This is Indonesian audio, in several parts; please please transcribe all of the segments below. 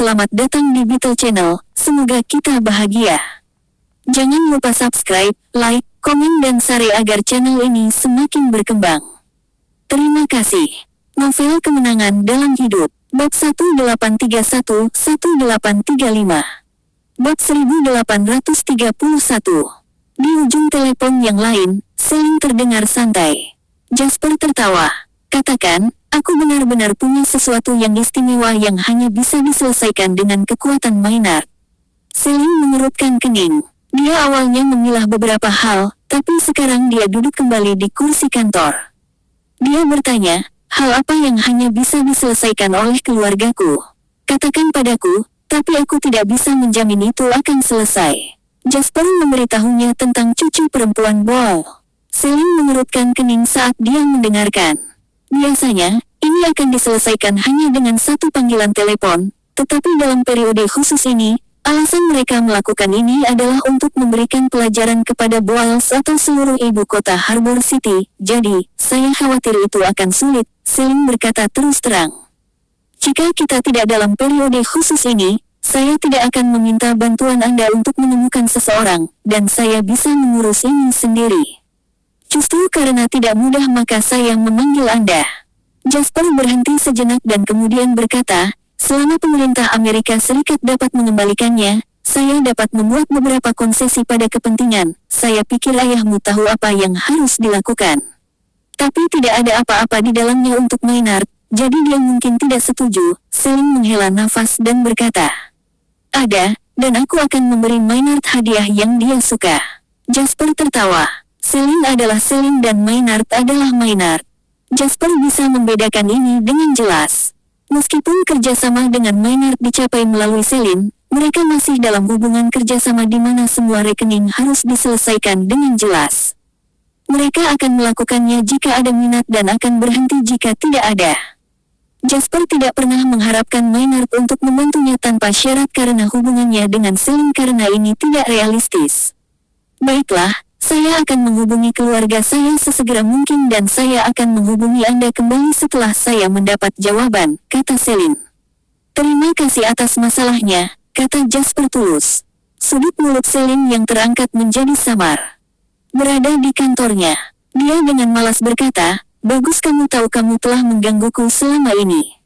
Selamat datang di Beetle Channel, semoga kita bahagia. Jangan lupa subscribe, like, komen dan share agar channel ini semakin berkembang. Terima kasih. Novel Kemenangan Dalam Hidup, Bab 1831-1835. Bab 1831. Di ujung telepon yang lain, Celine terdengar santai. Jasper tertawa. Katakan, aku benar-benar punya sesuatu yang istimewa yang hanya bisa diselesaikan dengan kekuatan Maynard. Celine mengerutkan kening. Dia awalnya memilah beberapa hal, tapi sekarang dia duduk kembali di kursi kantor. Dia bertanya, hal apa yang hanya bisa diselesaikan oleh keluargaku? Katakan padaku, tapi aku tidak bisa menjamin itu akan selesai. Jasper memberitahunya tentang cucu perempuan Boal. Celine mengerutkan kening saat dia mendengarkan. Biasanya, ini akan diselesaikan hanya dengan satu panggilan telepon, tetapi dalam periode khusus ini, alasan mereka melakukan ini adalah untuk memberikan pelajaran kepada Boals atau seluruh ibu kota Harbor City, jadi, saya khawatir itu akan sulit, Celine berkata terus terang. Jika kita tidak dalam periode khusus ini, saya tidak akan meminta bantuan Anda untuk menemukan seseorang, dan saya bisa mengurus ini sendiri. Justru karena tidak mudah maka saya memanggil Anda. Jasper berhenti sejenak dan kemudian berkata, selama pemerintah Amerika Serikat dapat mengembalikannya, saya dapat membuat beberapa konsesi pada kepentingan. Saya pikir ayahmu tahu apa yang harus dilakukan. Tapi tidak ada apa-apa di dalamnya untuk Maynard, jadi dia mungkin tidak setuju. Celine menghela nafas dan berkata, ada, dan aku akan memberi Maynard hadiah yang dia suka. Jasper tertawa. Celine adalah Celine dan Maynard adalah Maynard. Jasper bisa membedakan ini dengan jelas. Meskipun kerjasama dengan Maynard dicapai melalui Celine, mereka masih dalam hubungan kerjasama di mana semua rekening harus diselesaikan dengan jelas. Mereka akan melakukannya jika ada minat dan akan berhenti jika tidak ada. Jasper tidak pernah mengharapkan Maynard untuk membantunya tanpa syarat karena hubungannya dengan Celine karena ini tidak realistis. Baiklah, saya akan menghubungi keluarga saya sesegera mungkin dan saya akan menghubungi Anda kembali setelah saya mendapat jawaban, kata Celine. Terima kasih atas masalahnya, kata Jasper tulus. Sudut mulut Celine yang terangkat menjadi samar. Berada di kantornya, dia dengan malas berkata, bagus kamu tahu kamu telah menggangguku selama ini.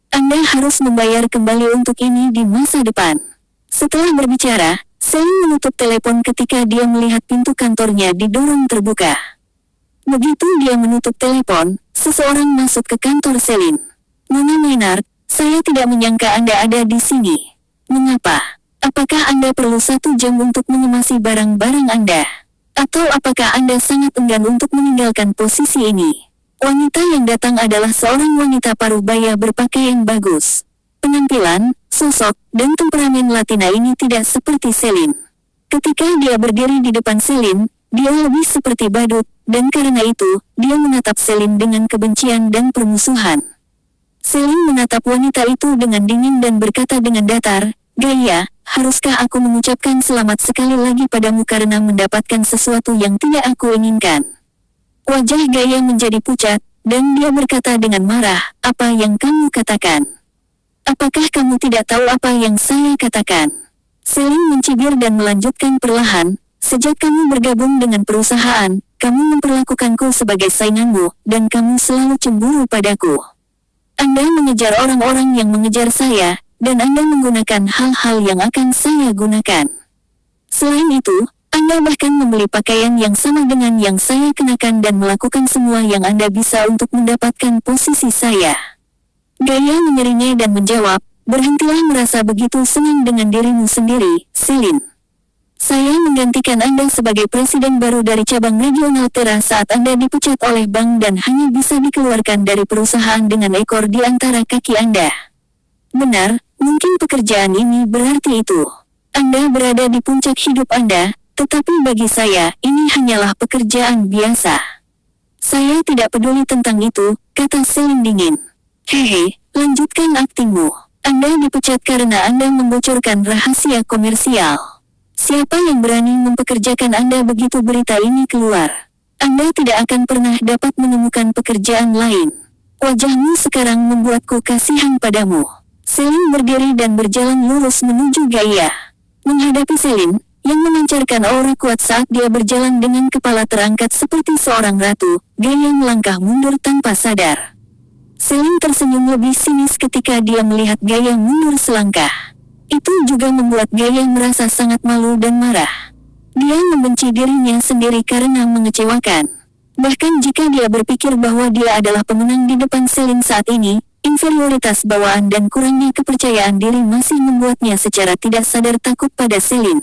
Anda harus membayar kembali untuk ini di masa depan. Setelah berbicara, Celine menutup telepon ketika dia melihat pintu kantornya didorong terbuka. Begitu dia menutup telepon, seseorang masuk ke kantor Celine. Nona Maynard, saya tidak menyangka Anda ada di sini. Mengapa? Apakah Anda perlu 1 jam untuk mengemasi barang-barang Anda? Atau apakah Anda sangat enggan untuk meninggalkan posisi ini? Wanita yang datang adalah seorang wanita parubaya berpakaian bagus. Penampilan, sosok, dan temperamen Latina ini tidak seperti Celine. Ketika dia berdiri di depan Celine, dia lebih seperti badut, dan karena itu, dia menatap Celine dengan kebencian dan permusuhan. Celine menatap wanita itu dengan dingin dan berkata dengan datar, Gaia, haruskah aku mengucapkan selamat sekali lagi padamu karena mendapatkan sesuatu yang tidak aku inginkan? Wajah Gaia menjadi pucat, dan dia berkata dengan marah, apa yang kamu katakan? Apakah kamu tidak tahu apa yang saya katakan? Celine mencibir dan melanjutkan perlahan, sejak kamu bergabung dengan perusahaan, kamu memperlakukanku sebagai sainganmu, dan kamu selalu cemburu padaku. Anda mengejar orang-orang yang mengejar saya, dan Anda menggunakan hal-hal yang akan saya gunakan. Selain itu, Anda bahkan membeli pakaian yang sama dengan yang saya kenakan dan melakukan semua yang Anda bisa untuk mendapatkan posisi saya. Gaia menyeringai dan menjawab, berhentilah merasa begitu senang dengan dirimu sendiri, Celine. Saya menggantikan Anda sebagai presiden baru dari cabang regional Terra saat Anda dipecat oleh bank dan hanya bisa dikeluarkan dari perusahaan dengan ekor di antara kaki Anda. Benar, mungkin pekerjaan ini berarti itu. Anda berada di puncak hidup Anda, tetapi bagi saya, ini hanyalah pekerjaan biasa. Saya tidak peduli tentang itu, kata Celine dingin. Hehe, lanjutkan aktingmu. Anda dipecat karena Anda membocorkan rahasia komersial. Siapa yang berani mempekerjakan Anda begitu berita ini keluar? Anda tidak akan pernah dapat menemukan pekerjaan lain. Wajahmu sekarang membuatku kasihan padamu. Selin berdiri dan berjalan lurus menuju Gaia. Menghadapi Selin, yang memancarkan aura kuat saat dia berjalan dengan kepala terangkat seperti seorang ratu, Gaia melangkah mundur tanpa sadar. Selin tersenyum lebih sinis ketika dia melihat Gaia mundur selangkah. Itu juga membuat Gaia merasa sangat malu dan marah. Dia membenci dirinya sendiri karena mengecewakan. Bahkan jika dia berpikir bahwa dia adalah pemenang di depan Selin saat ini, inferioritas bawaan dan kurangnya kepercayaan diri masih membuatnya secara tidak sadar takut pada Selin.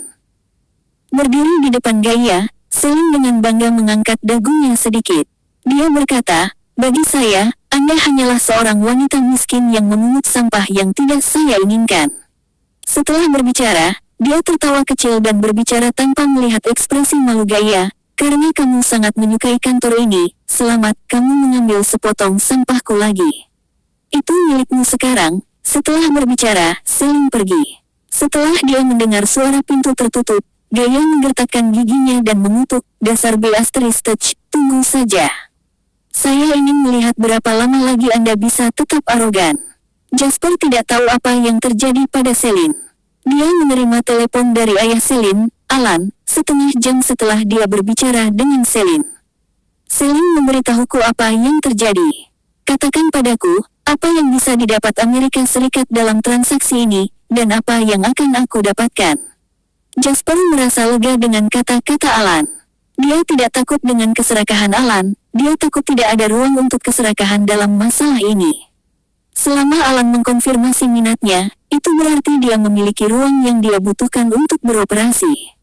Berdiri di depan Gaia, Selin dengan bangga mengangkat dagunya sedikit. Dia berkata, "Bagi saya, Anda hanyalah seorang wanita miskin yang memungut sampah yang tidak saya inginkan." Setelah berbicara, dia tertawa kecil dan berbicara tanpa melihat ekspresi malu Gaia. "Karena kamu sangat menyukai kantor ini, selamat, kamu mengambil sepotong sampahku lagi. Itu milikmu sekarang." Setelah berbicara, Selin pergi. Setelah dia mendengar suara pintu tertutup, Gaia menggertakkan giginya dan mengutuk, "Dasar Beatrice Touch, tunggu saja. Saya ingin melihat berapa lama lagi Anda bisa tetap arogan." Jasper tidak tahu apa yang terjadi pada Selin. Dia menerima telepon dari ayah Selin, Alan, setengah jam setelah dia berbicara dengan Selin. Selin memberitahuku apa yang terjadi. "Katakan padaku, apa yang bisa didapat Amerika Serikat dalam transaksi ini, dan apa yang akan aku dapatkan." Jasper merasa lega dengan kata-kata Alan. Dia tidak takut dengan keserakahan Alan, dia takut tidak ada ruang untuk keserakahan dalam masalah ini. Selama Alan mengkonfirmasi minatnya, itu berarti dia memiliki ruang yang dia butuhkan untuk beroperasi.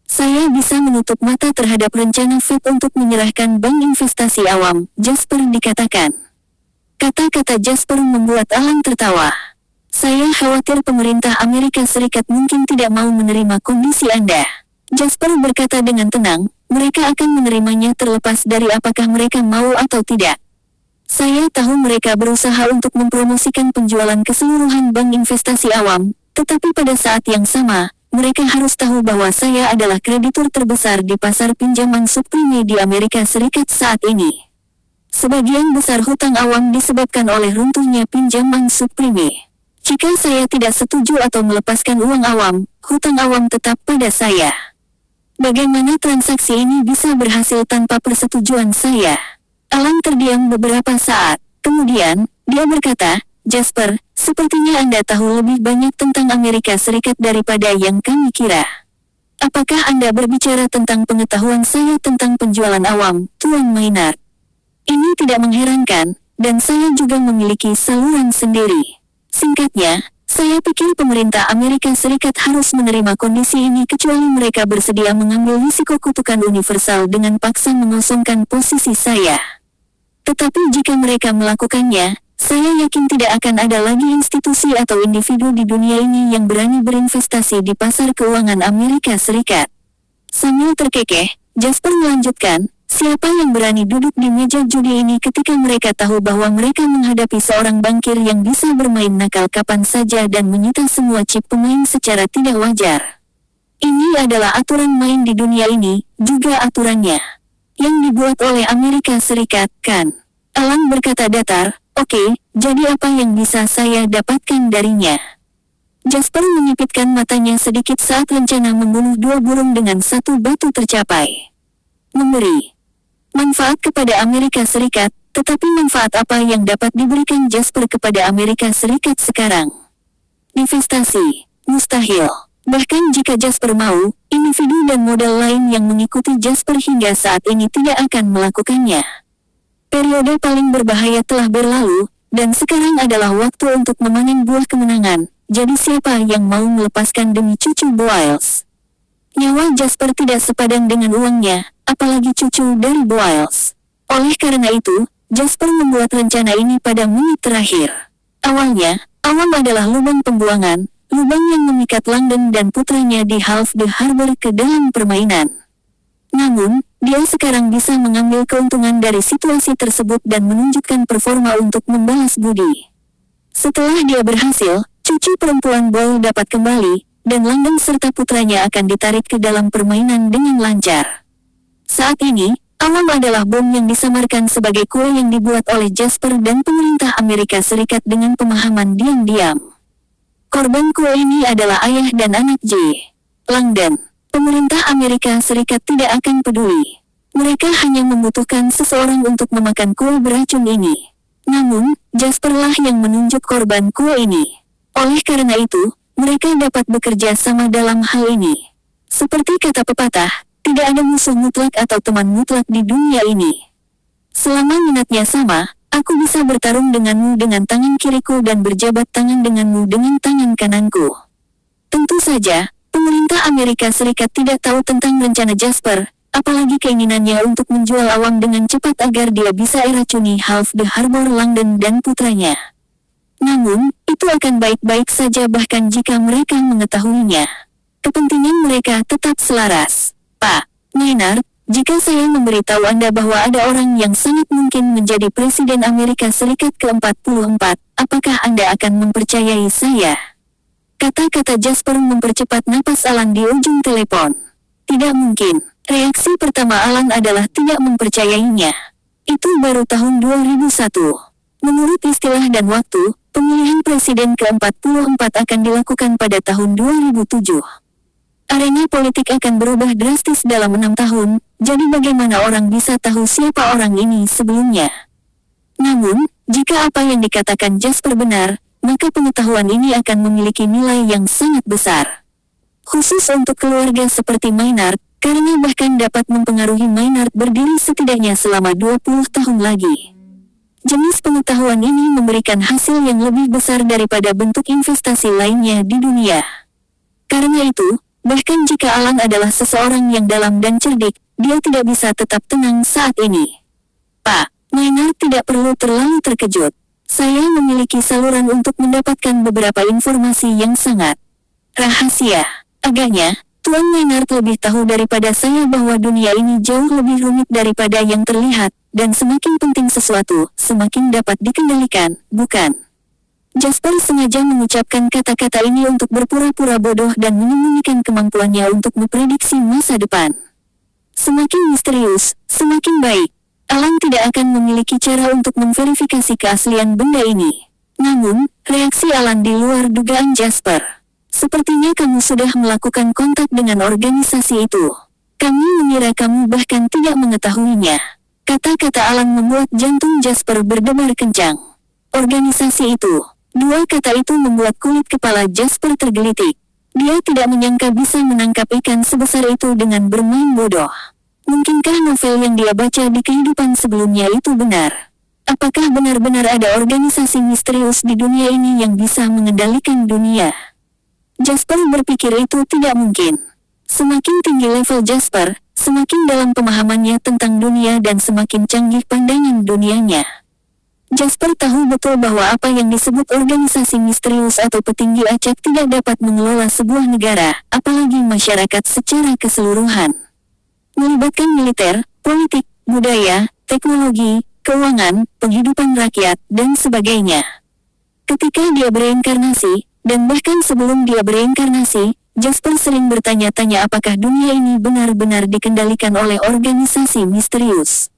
"Saya bisa menutup mata terhadap rencana Fed untuk menyerahkan bank investasi awam," Jasper dikatakan. Kata-kata Jasper membuat Alan tertawa. "Saya khawatir pemerintah Amerika Serikat mungkin tidak mau menerima kondisi Anda." Jasper berkata dengan tenang, "Mereka akan menerimanya terlepas dari apakah mereka mau atau tidak. Saya tahu mereka berusaha untuk mempromosikan penjualan keseluruhan bank investasi awam, tetapi pada saat yang sama, mereka harus tahu bahwa saya adalah kreditur terbesar di pasar pinjaman subprime di Amerika Serikat saat ini. Sebagian besar hutang awam disebabkan oleh runtuhnya pinjaman subprime. Jika saya tidak setuju atau melepaskan uang awam, hutang awam tetap pada saya. Bagaimana transaksi ini bisa berhasil tanpa persetujuan saya?" Alan terdiam beberapa saat. Kemudian, dia berkata, "Jasper, sepertinya Anda tahu lebih banyak tentang Amerika Serikat daripada yang kami kira. Apakah Anda berbicara tentang pengetahuan saya tentang penjualan awam, Tuan Maynard? Ini tidak mengherankan, dan saya juga memiliki saluran sendiri. Singkatnya, saya pikir pemerintah Amerika Serikat harus menerima kondisi ini kecuali mereka bersedia mengambil risiko kutukan universal dengan paksa mengosongkan posisi saya. Tetapi jika mereka melakukannya, saya yakin tidak akan ada lagi institusi atau individu di dunia ini yang berani berinvestasi di pasar keuangan Amerika Serikat." Sambil terkekeh, Jasper melanjutkan, "Siapa yang berani duduk di meja judi ini ketika mereka tahu bahwa mereka menghadapi seorang bankir yang bisa bermain nakal kapan saja dan menyita semua chip pemain secara tidak wajar? Ini adalah aturan main di dunia ini, juga aturannya yang dibuat oleh Amerika Serikat, kan?" Alan berkata datar, "Oke, jadi apa yang bisa saya dapatkan darinya?" Jasper menyipitkan matanya sedikit saat rencana membunuh 2 burung dengan 1 batu tercapai. Memberi manfaat kepada Amerika Serikat, tetapi manfaat apa yang dapat diberikan Jasper kepada Amerika Serikat sekarang? Investasi, mustahil. Bahkan jika Jasper mau, individu dan modal lain yang mengikuti Jasper hingga saat ini tidak akan melakukannya. Periode paling berbahaya telah berlalu, dan sekarang adalah waktu untuk memanen buah kemenangan. Jadi siapa yang mau melepaskan demi cucu Boyles? Nyawa Jasper tidak sepadan dengan uangnya, apalagi cucu dari Boyles. Oleh karena itu, Jasper membuat rencana ini pada menit terakhir. Awalnya, awam adalah lubang pembuangan, lubang yang memikat Langdon dan putranya di Half the Harbor ke dalam permainan. Namun, dia sekarang bisa mengambil keuntungan dari situasi tersebut dan menunjukkan performa untuk membalas budi. Setelah dia berhasil, cucu perempuan Boyle dapat kembali, dan Langdon serta putranya akan ditarik ke dalam permainan dengan lancar. Saat ini, Alam adalah bom yang disamarkan sebagai kue yang dibuat oleh Jasper dan pemerintah Amerika Serikat dengan pemahaman diam-diam. Korban kue ini adalah ayah dan anak J. Langdon. Pemerintah Amerika Serikat tidak akan peduli. Mereka hanya membutuhkan seseorang untuk memakan kue beracun ini. Namun, Jasper lah yang menunjuk korban kue ini. Oleh karena itu, mereka dapat bekerja sama dalam hal ini. Seperti kata pepatah, tidak ada musuh mutlak atau teman mutlak di dunia ini. Selama minatnya sama, aku bisa bertarung denganmu dengan tangan kiriku dan berjabat tangan denganmu dengan tangan kananku. Tentu saja, pemerintah Amerika Serikat tidak tahu tentang rencana Jasper, apalagi keinginannya untuk menjual awam dengan cepat agar dia bisa racuni Half the Harbor Langdon dan putranya. Namun, itu akan baik-baik saja bahkan jika mereka mengetahuinya. Kepentingan mereka tetap selaras. Pak Maynard, jika saya memberitahu Anda bahwa ada orang yang sangat mungkin menjadi Presiden Amerika Serikat ke-44, apakah Anda akan mempercayai saya? Kata-kata Jasper mempercepat napas Alan di ujung telepon. Tidak mungkin. Reaksi pertama Alan adalah tidak mempercayainya. Itu baru tahun 2001. Menurut istilah dan waktu, pemilihan presiden ke-44 akan dilakukan pada tahun 2007. Arena politik akan berubah drastis dalam 6 tahun, jadi bagaimana orang bisa tahu siapa orang ini sebelumnya? Namun, jika apa yang dikatakan Jasper benar, maka pengetahuan ini akan memiliki nilai yang sangat besar. Khusus untuk keluarga seperti Maynard, karena bahkan dapat mempengaruhi Maynard berdiri setidaknya selama 20 tahun lagi. Jenis pengetahuan ini memberikan hasil yang lebih besar daripada bentuk investasi lainnya di dunia. Karena itu, bahkan jika Alan adalah seseorang yang dalam dan cerdik, dia tidak bisa tetap tenang saat ini. Pak Maynard tidak perlu terlalu terkejut. Saya memiliki saluran untuk mendapatkan beberapa informasi yang sangat rahasia. Agaknya, Tuan Maynard lebih tahu daripada saya bahwa dunia ini jauh lebih rumit daripada yang terlihat, dan semakin penting sesuatu, semakin dapat dikendalikan, bukan? Jasper sengaja mengucapkan kata-kata ini untuk berpura-pura bodoh dan menyembunyikan kemampuannya untuk memprediksi masa depan. Semakin misterius, semakin baik. Alan tidak akan memiliki cara untuk memverifikasi keaslian benda ini. Namun, reaksi Alan di luar dugaan Jasper. Sepertinya kamu sudah melakukan kontak dengan organisasi itu. Kami mengira kamu bahkan tidak mengetahuinya. Kata-kata Alan membuat jantung Jasper berdebar kencang. Organisasi itu. Dua kata itu membuat kulit kepala Jasper tergelitik. Dia tidak menyangka bisa menangkap ikan sebesar itu dengan bermain bodoh. Mungkinkah novel yang dia baca di kehidupan sebelumnya itu benar? Apakah benar-benar ada organisasi misterius di dunia ini yang bisa mengendalikan dunia? Jasper berpikir itu tidak mungkin. Semakin tinggi level Jasper, semakin dalam pemahamannya tentang dunia dan semakin canggih pandangan dunianya. Jasper tahu betul bahwa apa yang disebut organisasi misterius atau petinggi acak tidak dapat mengelola sebuah negara, apalagi masyarakat secara keseluruhan. Melibatkan militer, politik, budaya, teknologi, keuangan, penghidupan rakyat, dan sebagainya. Ketika dia bereinkarnasi, dan bahkan sebelum dia bereinkarnasi, Jasper sering bertanya-tanya apakah dunia ini benar-benar dikendalikan oleh organisasi misterius.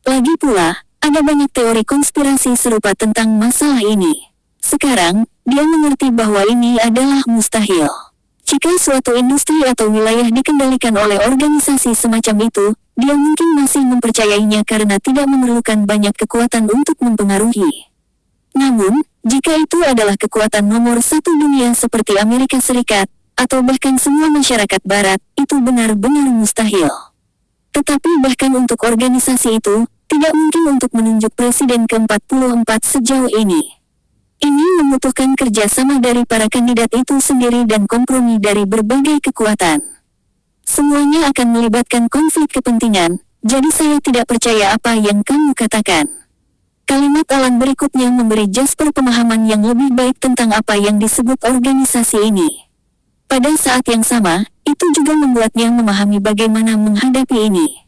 Lagi pula, ada banyak teori konspirasi serupa tentang masalah ini. Sekarang, dia mengerti bahwa ini adalah mustahil. Jika suatu industri atau wilayah dikendalikan oleh organisasi semacam itu, dia mungkin masih mempercayainya karena tidak memerlukan banyak kekuatan untuk mempengaruhi. Namun, jika itu adalah kekuatan nomor satu dunia seperti Amerika Serikat, atau bahkan semua masyarakat barat, itu benar-benar mustahil. Tetapi bahkan untuk organisasi itu, tidak mungkin untuk menunjuk presiden ke-44 sejauh ini. Ini membutuhkan kerjasama dari para kandidat itu sendiri dan kompromi dari berbagai kekuatan. Semuanya akan melibatkan konflik kepentingan, jadi saya tidak percaya apa yang kamu katakan. Kalimat Alan berikutnya memberi Jasper pemahaman yang lebih baik tentang apa yang disebut organisasi ini. Pada saat yang sama, itu juga membuatnya memahami bagaimana menghadapi ini.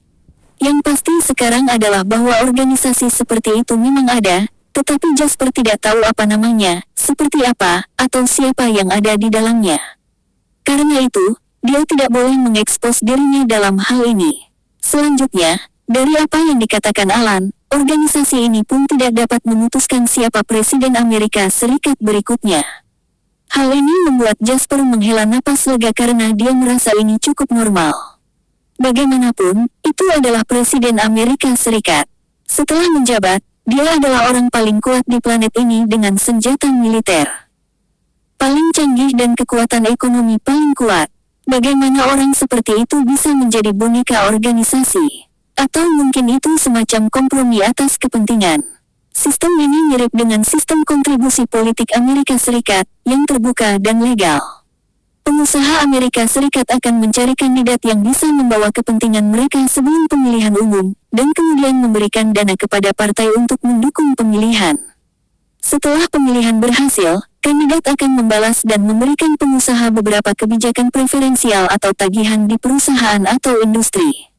Yang pasti sekarang adalah bahwa organisasi seperti itu memang ada, tetapi Jasper tidak tahu apa namanya, seperti apa, atau siapa yang ada di dalamnya. Karena itu, dia tidak boleh mengekspos dirinya dalam hal ini. Selanjutnya, Dari apa yang dikatakan Alan, organisasi ini pun tidak dapat memutuskan siapa Presiden Amerika Serikat berikutnya. Hal ini membuat Jasper menghela napas lega karena dia merasa ini cukup normal. Bagaimanapun, itu adalah Presiden Amerika Serikat. Setelah menjabat, dia adalah orang paling kuat di planet ini dengan senjata militer paling canggih dan kekuatan ekonomi paling kuat. Bagaimana orang seperti itu bisa menjadi boneka organisasi? Atau mungkin itu semacam kompromi atas kepentingan. Sistem ini mirip dengan sistem kontribusi politik Amerika Serikat, yang terbuka dan legal. Pengusaha Amerika Serikat akan mencari kandidat yang bisa membawa kepentingan mereka sebelum pemilihan umum, dan kemudian memberikan dana kepada partai untuk mendukung pemilihan. Setelah pemilihan berhasil, kandidat akan membalas dan memberikan pengusaha beberapa kebijakan preferensial atau tagihan di perusahaan atau industri.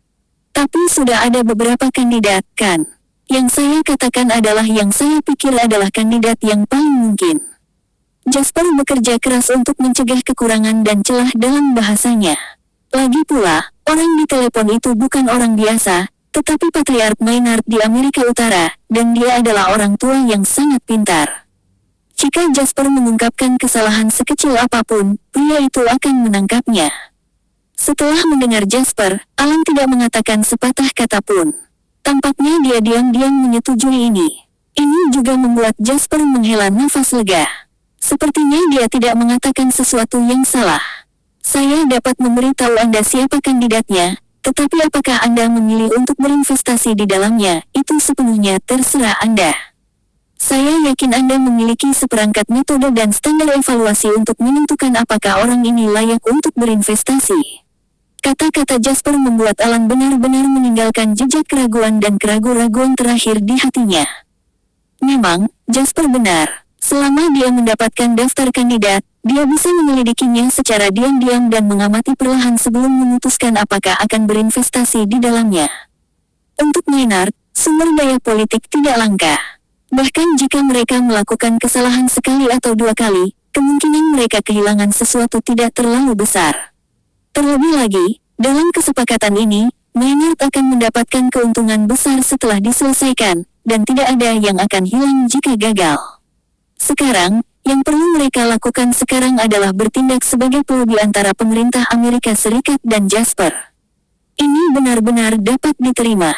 Tapi sudah ada beberapa kandidat, kan? Yang saya katakan adalah yang saya pikir adalah kandidat yang paling mungkin. Jasper bekerja keras untuk mencegah kekurangan dan celah dalam bahasanya. Lagi pula, orang di telepon itu bukan orang biasa, tetapi Patriark Maynard di Amerika Utara, dan dia adalah orang tua yang sangat pintar. Jika Jasper mengungkapkan kesalahan sekecil apapun, pria itu akan menangkapnya. Setelah mendengar Jasper, Alan tidak mengatakan sepatah kata pun. Tampaknya dia diam-diam menyetujui ini. Ini juga membuat Jasper menghela nafas lega. Sepertinya dia tidak mengatakan sesuatu yang salah. Saya dapat memberitahu Anda siapa kandidatnya, tetapi apakah Anda memilih untuk berinvestasi di dalamnya, itu sepenuhnya terserah Anda. Saya yakin Anda memiliki seperangkat metode dan standar evaluasi untuk menentukan apakah orang ini layak untuk berinvestasi. Kata-kata Jasper membuat Alan benar-benar meninggalkan jejak keraguan dan keraguan-raguan terakhir di hatinya. Memang, Jasper benar. Selama dia mendapatkan daftar kandidat, dia bisa menyelidikinya secara diam-diam dan mengamati perlahan sebelum memutuskan apakah akan berinvestasi di dalamnya. Untuk Maynard, sumber daya politik tidak langka. Bahkan jika mereka melakukan kesalahan sekali atau dua kali, kemungkinan mereka kehilangan sesuatu tidak terlalu besar. Terlebih lagi, dalam kesepakatan ini, Maynard akan mendapatkan keuntungan besar setelah diselesaikan, dan tidak ada yang akan hilang jika gagal. Sekarang, yang perlu mereka lakukan sekarang adalah bertindak sebagai pelobi antara pemerintah Amerika Serikat dan Jasper. Ini benar-benar dapat diterima.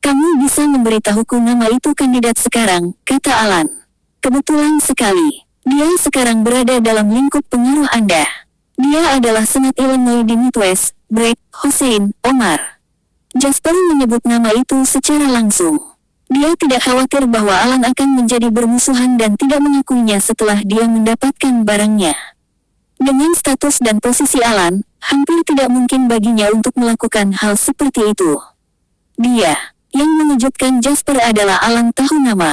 Kamu bisa memberitahuku nama itu kandidat sekarang, kata Alan. Kebetulan sekali, dia sekarang berada dalam lingkup pengaruh Anda. Dia adalah Senat Illinois di Midwest, Brett Hussein Omar. Jasper menyebut nama itu secara langsung. Dia tidak khawatir bahwa Alan akan menjadi bermusuhan dan tidak mengakuinya setelah dia mendapatkan barangnya. Dengan status dan posisi Alan, hampir tidak mungkin baginya untuk melakukan hal seperti itu. Dia, yang mengejutkan Jasper adalah Alan tahu nama.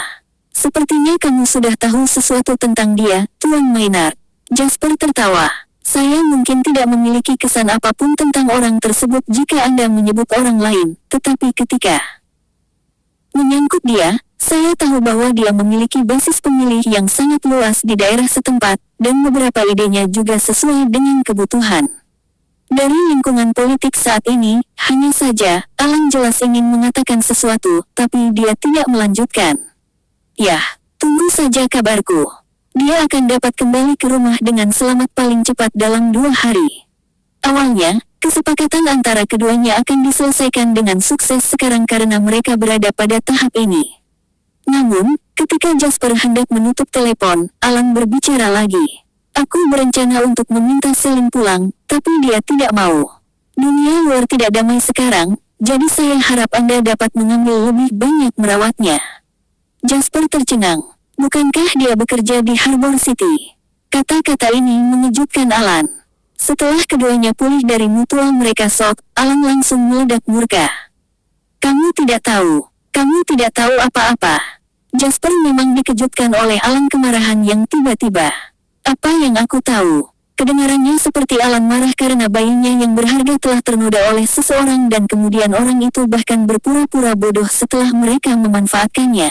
Sepertinya kamu sudah tahu sesuatu tentang dia, Tuan Maynard. Jasper tertawa. Saya mungkin tidak memiliki kesan apapun tentang orang tersebut jika Anda menyebut orang lain, tetapi ketika menyangkut dia, saya tahu bahwa dia memiliki basis pemilih yang sangat luas di daerah setempat, dan beberapa idenya juga sesuai dengan kebutuhan. Dari lingkungan politik saat ini, hanya saja, Alan jelas ingin mengatakan sesuatu, tapi dia tidak melanjutkan. Yah, tunggu saja kabarku. Dia akan dapat kembali ke rumah dengan selamat paling cepat dalam 2 hari. Awalnya, kesepakatan antara keduanya akan diselesaikan dengan sukses sekarang karena mereka berada pada tahap ini. Namun, ketika Jasper hendak menutup telepon, Alan berbicara lagi. Aku berencana untuk meminta Celine pulang, tapi dia tidak mau. Dunia luar tidak damai sekarang, jadi saya harap Anda dapat mengambil lebih banyak merawatnya. Jasper tercengang. Bukankah dia bekerja di Harbor City? Kata-kata ini mengejutkan Alan. Setelah keduanya pulih dari mutual mereka shock, Alan langsung meledak murka. Kamu tidak tahu apa-apa. Jasper memang dikejutkan oleh Alan kemarahan yang tiba-tiba. Apa yang aku tahu? Kedengarannya seperti Alan marah karena bayinya yang berharga telah ternoda oleh seseorang dan kemudian orang itu bahkan berpura-pura bodoh setelah mereka memanfaatkannya.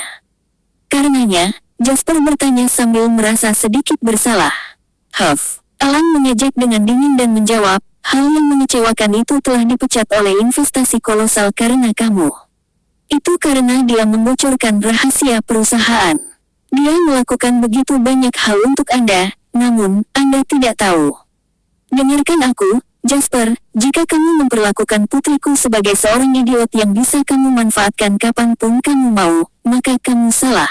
Karenanya, Jasper bertanya sambil merasa sedikit bersalah. Huff. Alan mengejek dengan dingin dan menjawab, hal yang mengecewakan itu telah dipecat oleh investasi kolosal karena kamu. Itu karena dia membocorkan rahasia perusahaan. Dia melakukan begitu banyak hal untuk Anda, namun Anda tidak tahu. Dengarkan aku, Jasper, jika kamu memperlakukan putriku sebagai seorang idiot yang bisa kamu manfaatkan kapanpun kamu mau, maka kamu salah.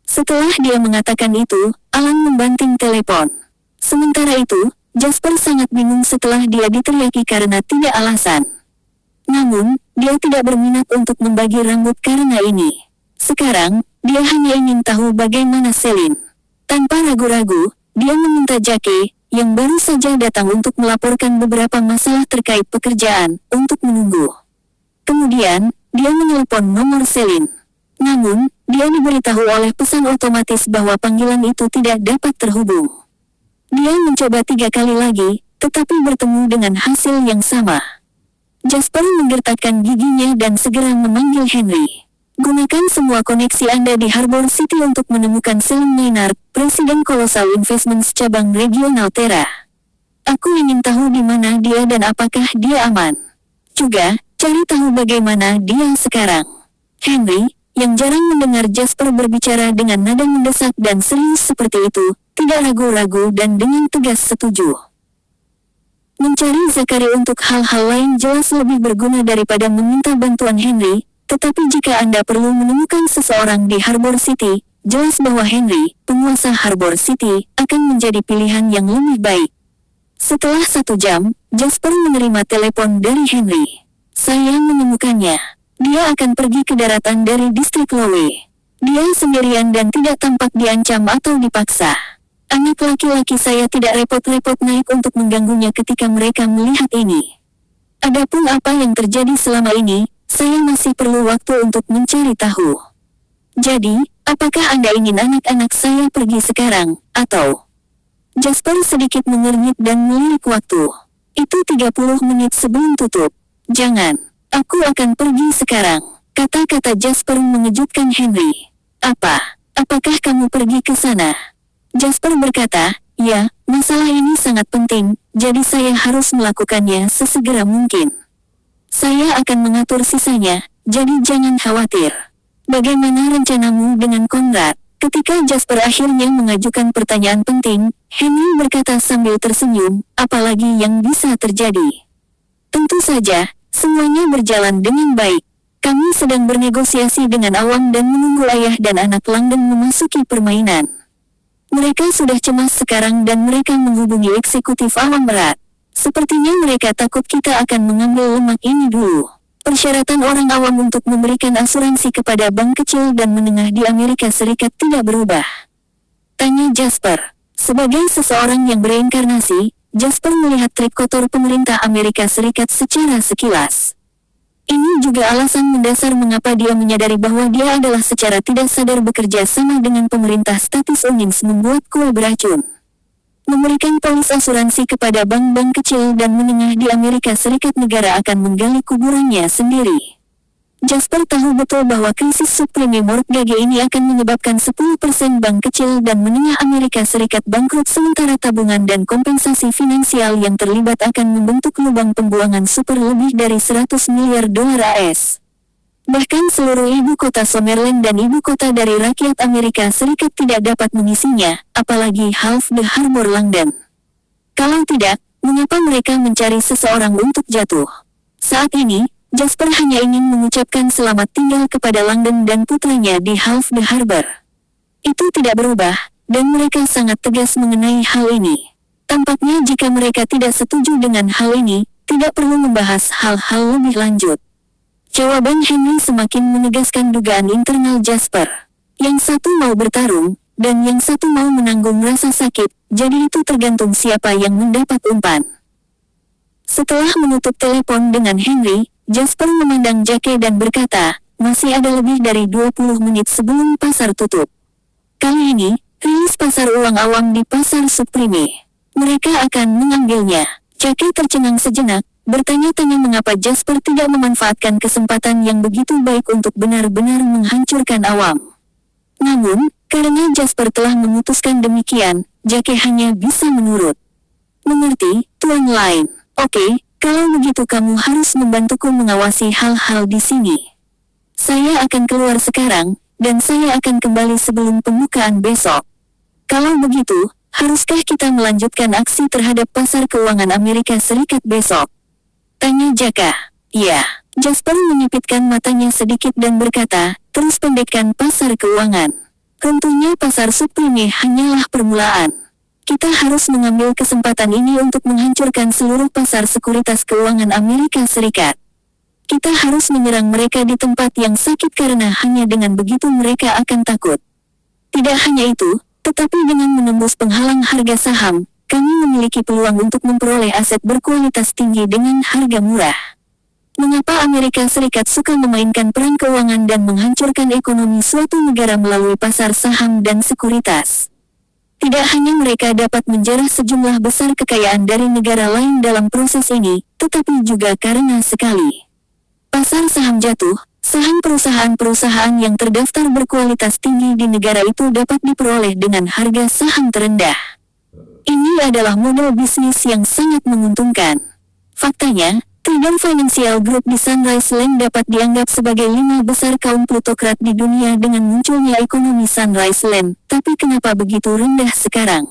Setelah dia mengatakan itu, Alan membanting telepon. Sementara itu, Jasper sangat bingung setelah dia diteriaki karena tidak alasan. Namun, dia tidak berminat untuk membagi rambut karena ini. Sekarang, dia hanya ingin tahu bagaimana Celine. Tanpa ragu-ragu, dia meminta Jackie, yang baru saja datang untuk melaporkan beberapa masalah terkait pekerjaan, untuk menunggu. Kemudian, dia menelepon nomor Celine. Namun, dia diberitahu oleh pesan otomatis bahwa panggilan itu tidak dapat terhubung. Dia mencoba 3 kali lagi, tetapi bertemu dengan hasil yang sama. Jasper menggertakkan giginya dan segera memanggil Henry. Gunakan semua koneksi Anda di Harbor City untuk menemukan Celine Maynard, Presiden Colossal Investments cabang regional Terra. Aku ingin tahu di mana dia dan apakah dia aman. Juga, cari tahu bagaimana dia sekarang. Henry, yang jarang mendengar Jasper berbicara dengan nada mendesak dan serius seperti itu, tidak ragu-ragu dan dengan tegas setuju. Mencari Zachary untuk hal-hal lain jelas lebih berguna daripada meminta bantuan Henry, tetapi jika Anda perlu menemukan seseorang di Harbor City, jelas bahwa Henry, penguasa Harbor City, akan menjadi pilihan yang lebih baik. Setelah 1 jam, Jasper menerima telepon dari Henry. Saya menemukannya. Dia akan pergi ke daratan dari distrik Lowe. Dia sendirian dan tidak tampak diancam atau dipaksa. Anak laki-laki saya tidak repot-repot naik untuk mengganggunya ketika mereka melihat ini. Adapun apa yang terjadi selama ini, saya masih perlu waktu untuk mencari tahu. Jadi, apakah Anda ingin anak-anak saya pergi sekarang, atau? Jasper sedikit mengernyit dan melirik waktu. Itu 30 menit sebelum tutup. Jangan, aku akan pergi sekarang, kata-kata Jasper mengejutkan Henry. Apakah kamu pergi ke sana? Jasper berkata, ya, masalah ini sangat penting, jadi saya harus melakukannya sesegera mungkin. Saya akan mengatur sisanya, jadi jangan khawatir. Bagaimana rencanamu dengan Conrad? Ketika Jasper akhirnya mengajukan pertanyaan penting, Henry berkata sambil tersenyum, apalagi yang bisa terjadi? Tentu saja, semuanya berjalan dengan baik. Kami sedang bernegosiasi dengan Awam dan menunggu ayah dan anak Langdon memasuki permainan. Mereka sudah cemas sekarang dan mereka menghubungi eksekutif Awam berat. Sepertinya mereka takut kita akan mengambil lemak ini dulu. Persyaratan orang awam untuk memberikan asuransi kepada bank kecil dan menengah di Amerika Serikat tidak berubah. Tanya Jasper. Sebagai seseorang yang bereinkarnasi, Jasper melihat trik kotor pemerintah Amerika Serikat secara sekilas. Ini juga alasan mendasar mengapa dia menyadari bahwa dia adalah secara tidak sadar bekerja sama dengan pemerintah status Owens membuat kue beracun. Memberikan polis asuransi kepada bank-bank kecil dan menengah di Amerika Serikat negara akan menggali kuburannya sendiri. Jasper tahu betul bahwa krisis subprime mortgage ini akan menyebabkan 10% bank kecil dan menengah Amerika Serikat bangkrut sementara tabungan dan kompensasi finansial yang terlibat akan membentuk lubang pembuangan super lebih dari 100 miliar dolar AS. Bahkan seluruh ibu kota Summerlin dan ibu kota dari rakyat Amerika Serikat tidak dapat mengisinya, apalagi half the Harbor Langdon. Kalau tidak, mengapa mereka mencari seseorang untuk jatuh? Saat ini, Jasper hanya ingin mengucapkan selamat tinggal kepada Langdon dan putranya di half the Harbor. Itu tidak berubah, dan mereka sangat tegas mengenai hal ini. Tampaknya jika mereka tidak setuju dengan hal ini, tidak perlu membahas hal-hal lebih lanjut. Jawaban Henry semakin menegaskan dugaan internal Jasper. Yang satu mau bertarung, dan yang satu mau menanggung rasa sakit, jadi itu tergantung siapa yang mendapat umpan. Setelah menutup telepon dengan Henry, Jasper memandang Jackie dan berkata, masih ada lebih dari 20 menit sebelum pasar tutup. Kali ini, rilis pasar uang awam di pasar subprime. Mereka akan mengambilnya. Jackie tercengang sejenak, bertanya-tanya mengapa Jasper tidak memanfaatkan kesempatan yang begitu baik untuk benar-benar menghancurkan Awam. Namun, karena Jasper telah memutuskan demikian, Jackie hanya bisa menurut. Mengerti, Tuan Lain. Oke, kalau begitu kamu harus membantuku mengawasi hal-hal di sini. Saya akan keluar sekarang, dan saya akan kembali sebelum pembukaan besok. Kalau begitu, haruskah kita melanjutkan aksi terhadap pasar keuangan Amerika Serikat besok? Tanya Jaka. Ya, Jasper menyipitkan matanya sedikit dan berkata, terus pendekkan pasar keuangan. Tentunya pasar subprime hanyalah permulaan. Kita harus mengambil kesempatan ini untuk menghancurkan seluruh pasar sekuritas keuangan Amerika Serikat. Kita harus menyerang mereka di tempat yang sakit karena hanya dengan begitu mereka akan takut. Tidak hanya itu, tetapi dengan menembus penghalang harga saham, kami memiliki peluang untuk memperoleh aset berkualitas tinggi dengan harga murah. Mengapa Amerika Serikat suka memainkan peran keuangan dan menghancurkan ekonomi suatu negara melalui pasar saham dan sekuritas? Tidak hanya mereka dapat menjarah sejumlah besar kekayaan dari negara lain dalam proses ini, tetapi juga karena sekali pasar saham jatuh, saham perusahaan-perusahaan yang terdaftar berkualitas tinggi di negara itu dapat diperoleh dengan harga saham terendah. Ini adalah model bisnis yang sangat menguntungkan. Faktanya, Trident Financial Group di Sunrise Land dapat dianggap sebagai 5 besar kaum plutokrat di dunia dengan munculnya ekonomi Sunrise Land, tapi kenapa begitu rendah sekarang?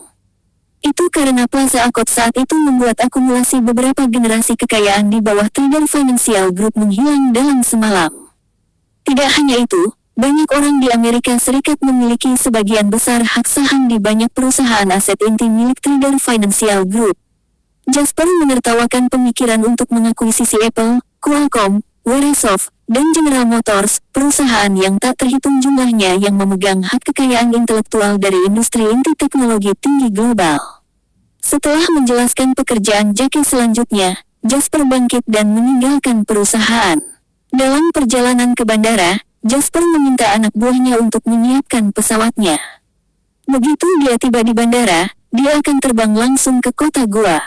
Itu karena Plaza Accord saat itu membuat akumulasi beberapa generasi kekayaan di bawah Trident Financial Group menghilang dalam semalam. Tidak hanya itu, banyak orang di Amerika Serikat memiliki sebagian besar hak saham di banyak perusahaan aset inti milik Trident Financial Group. Jasper menertawakan pemikiran untuk mengakuisisi Apple, Qualcomm, Microsoft, dan General Motors, perusahaan yang tak terhitung jumlahnya yang memegang hak kekayaan intelektual dari industri inti teknologi tinggi global. Setelah menjelaskan pekerjaan Jake selanjutnya, Jasper bangkit dan meninggalkan perusahaan. Dalam perjalanan ke bandara, Jasper meminta anak buahnya untuk menyiapkan pesawatnya. Begitu dia tiba di bandara, dia akan terbang langsung ke kota Goa.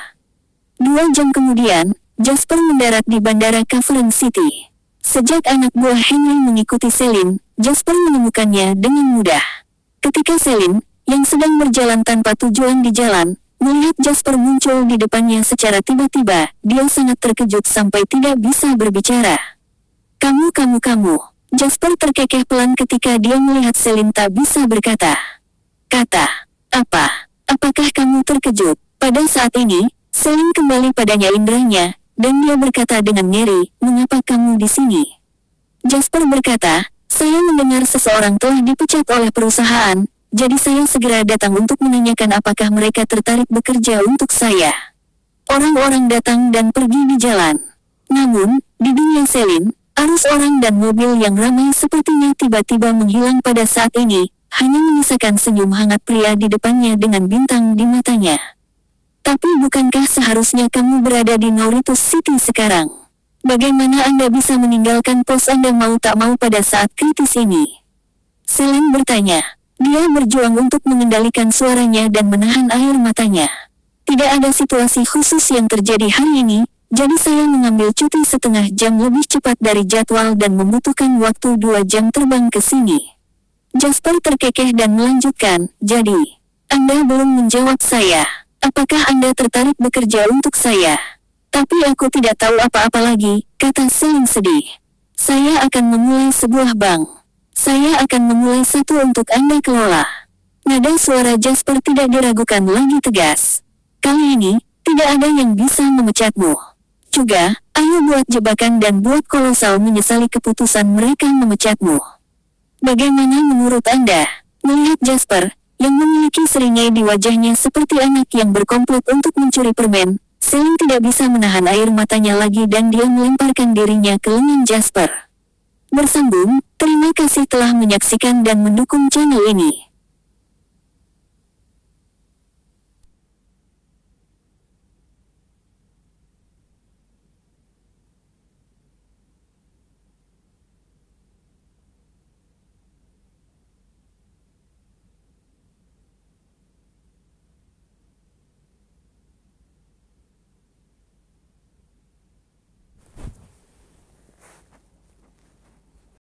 2 jam kemudian, Jasper mendarat di Bandara Cavern City. Sejak anak buah Henry mengikuti Celine, Jasper menemukannya dengan mudah. Ketika Celine, yang sedang berjalan tanpa tujuan di jalan, melihat Jasper muncul di depannya secara tiba-tiba, dia sangat terkejut sampai tidak bisa berbicara. Kamu. Jasper terkekeh pelan ketika dia melihat Celine tak bisa berkata. Kata, apa? Apakah kamu terkejut? Pada saat ini, Celine kembali padanya inderanya, dan dia berkata dengan ngeri, mengapa kamu di sini? Jasper berkata, saya mendengar seseorang telah dipecat oleh perusahaan, jadi saya segera datang untuk menanyakan apakah mereka tertarik bekerja untuk saya. Orang-orang datang dan pergi di jalan. Namun, di dunia Celine, arus orang dan mobil yang ramai sepertinya tiba-tiba menghilang pada saat ini, hanya menyisakan senyum hangat pria di depannya dengan bintang di matanya. Tapi bukankah seharusnya kamu berada di Nauritus City sekarang? Bagaimana Anda bisa meninggalkan pos Anda mau tak mau pada saat kritis ini? Celine bertanya. Dia berjuang untuk mengendalikan suaranya dan menahan air matanya. Tidak ada situasi khusus yang terjadi hari ini, jadi saya mengambil cuti setengah jam lebih cepat dari jadwal dan membutuhkan waktu 2 jam terbang ke sini. Jasper terkekeh dan melanjutkan, jadi, Anda belum menjawab saya. Apakah Anda tertarik bekerja untuk saya? Tapi aku tidak tahu apa-apa lagi, kata Celine sedih. Saya akan memulai sebuah bank. Saya akan memulai satu untuk Anda kelola. Nada suara Jasper tidak diragukan lagi tegas. Kali ini, tidak ada yang bisa memecatmu. Juga, ayo buat jebakan dan buat kolosal menyesali keputusan mereka memecatmu. Bagaimana menurut Anda? Melihat Jasper, yang memiliki seringai di wajahnya seperti anak yang berkomplot untuk mencuri permen, Celine tidak bisa menahan air matanya lagi dan dia melemparkan dirinya ke lengan Jasper. Bersambung, terima kasih telah menyaksikan dan mendukung channel ini.